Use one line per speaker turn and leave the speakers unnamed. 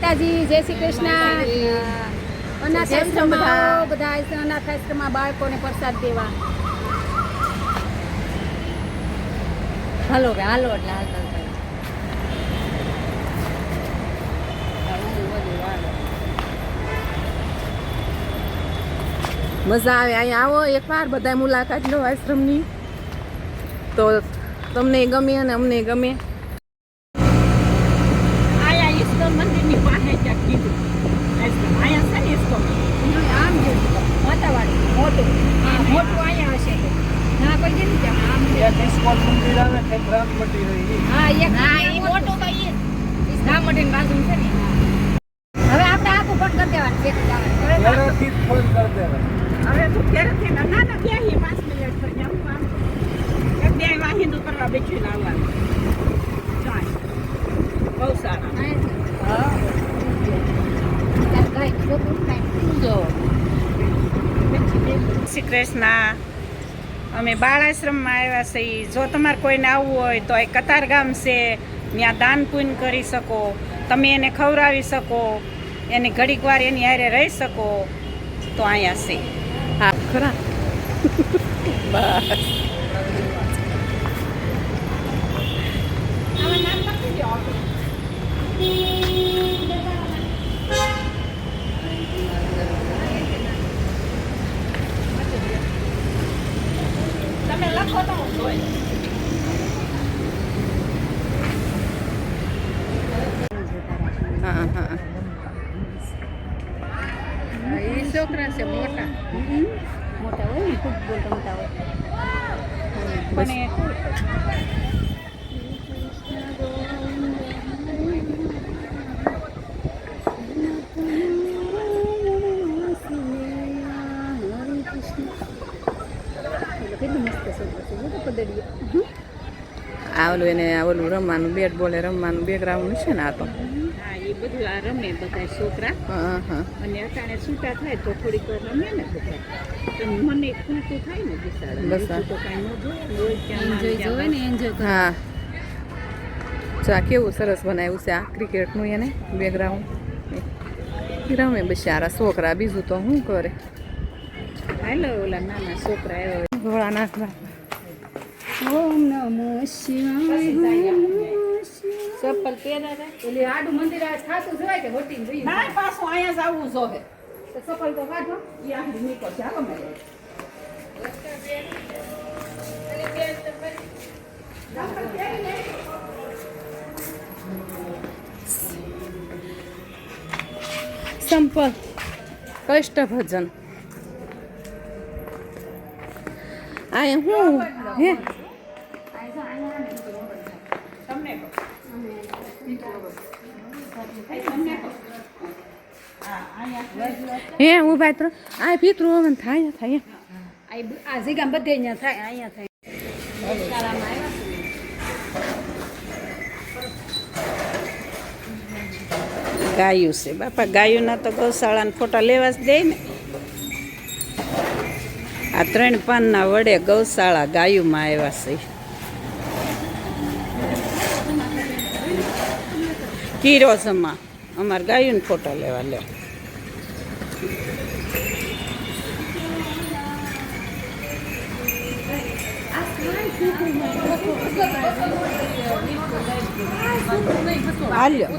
માતાજી, જય શ્રી કૃષ્ણ. અનાથ આશ્રમમાં બધા અનાથ આશ્રમમાં બાળકોને પ્રસાદ દેવા.
હાલો કે હાલો એટલે હાલતા
મજા આવે. અહીંયા આવો એકવાર બધા મુલાકાત લો આશ્રમની, તો તમને ગમે અને અમને ગમે.
આયા ઈસ્કોન મંદિરની પાસે ક્યાંક કીધું આશ્રમ. આયા છે ને ઈસ્કોન
આમ જે માતાવાડી મોટું મોટું અહીંયા હશે. ના કોઈ જેની ત્યાં આમ હા એક
હા ઈ મોટું તો ઈ રામ મંદિર બાજુ છે ને.
હવે આપણે આખું ફોન કરી દેવાનું છે.
હવે તું ફેરથી ના ના બેહી 5 મિનિટ પર જાઉં આમ એક બે વાહિંદુ કરવા બેઠીને આવવાનું. ચાલ બહુ સારા.
હા ગાય છોકરું કાંઈ
જો શ્રી કૃષ્ણ. અમે બાળ આશ્રમમાં આવ્યા છીએ. જો તમારે કોઈને આવવું હોય તો એ કતાર ગામ છે, ત્યાં દાન પુણ્ય કરી શકો, તમે એને ખવડાવી શકો, એની ઘડીક વાર એની હારે રહી શકો, તો અહીંયા છે.
હા ખરા. બસ
તમે લખો તો હું જોઈ.
હા હા.
એ છોકરા છે મોટા મોટા હોય ને ફૂટબોલ રમતા હોય.
પણ એ
કેટલું મસ્ત છોકરું છે પદડીઓ.
આ ઓલું એને ઓલું રમવાનું બેટ બોલે રમવાનું બેકગ્રાઉન્ડ છે ને આ તો.
હા એ બધું આ રમે બધા છોકરા.
હા હા.
અને અટાણે છૂટા થાય તો થોડીક વાર રમે ને બધા. તો મને ખુલતું થાય ને બિચારા.
બસ
બીજું તો કાંઈ ન જોવે
એન્જોય જોવે ને એન્જોય કરે.
હા. ચા કેવું સરસ બનાવ્યું છે આ ક્રિકેટનું એને બેકગ્રાઉન્ડ. રમે બિચારા છોકરા, બીજું તો શું કરે.
હાલો ઓલા નાના છોકરા આવ્યા.
ભોળાનાથ
ઓમ નમો શિવાય.
ચપ્પલ પહેરા રે.
ઓલી આડું મંદિર આ થાતું જોવાય કે હોટીને જોઈએ.
ના પાછું અહીંયા જ આવવું જોવે.
તો સફળ તો કાઢો.
એ આખી નીકળશે. હાલો મેડમ.
સંપલ કષ્ટ ભજન. આ હું હે
તમને
હે ઉભા તો આ પિતૃ હવન થાય થાય.
આ જગ્યા બધે અહીંયા થાય અહીંયા થાય. શાળામાં આવ્યા છે.
ગાયું છે બાપા. ગાયુંના તો ગૌશાળાના ફોટા લેવા જ દે ને. આ 3 પાનના વડે ગૌશાળા ગાયુંમાં આવ્યા છે. કિરોસમાં અમારે ગાયુંને ફોટા લેવા લે. હાલ્યો